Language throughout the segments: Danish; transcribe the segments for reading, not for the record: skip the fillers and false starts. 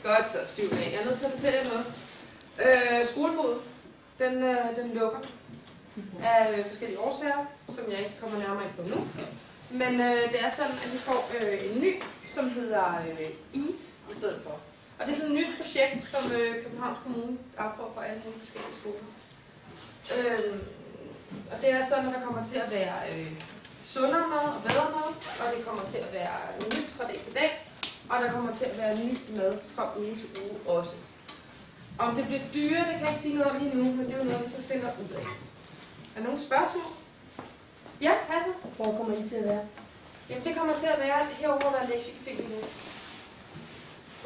Godt så, 7. Jeg er nødt til at fortælle jer noget. Skolebåden, den lukker af forskellige årsager, som jeg ikke kommer nærmere ind på nu. Men det er sådan, at vi får en ny, som hedder EAT i stedet for. Og det er sådan et nyt projekt, som Københavns Kommune afprøver på alle mulige forskellige skoler. Og det er sådan, at der kommer til at være sundere mad og bedre mad, og det kommer til at være nyt fra dag til dag, og der kommer til at være ny mad fra uge til uge også. Om det bliver dyrere, det kan jeg ikke sige noget om lige nu, men det er jo noget, vi så finder ud af. Er der nogle spørgsmål? Ja, passer. Hvor kommer det til at være? Jamen, det kommer til at være herovre, der er lektiecaféen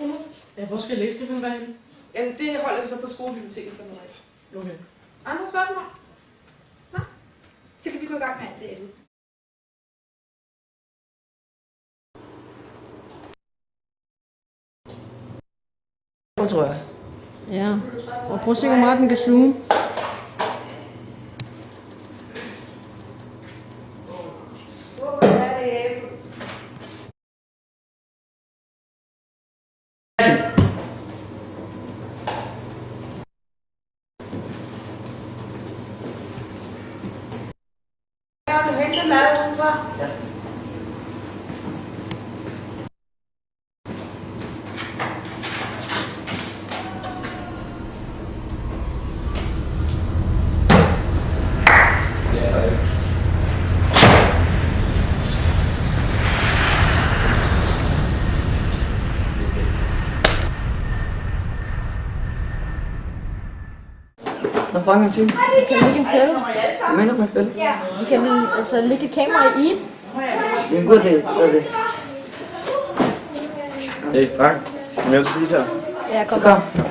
nu. Ja, hvor skal lektiecaféen være henne? Jamen, det holder vi så på skolebiblioteket for noget af. Okay. Andre spørgsmål? Nej? Så kan vi gå i gang med alt det andet. Tror jeg. Ja, og prøv at se, hvor meget den kan zoome. Hvad fucking ting? Vi kan lægge en fælde. Hvad mener du med fælde? Vi kan altså lægge et kamera i EAT. Det er en god idé. Gør det. Hey, dreng. Skal vi med til det her? Ja, Så kom. kom.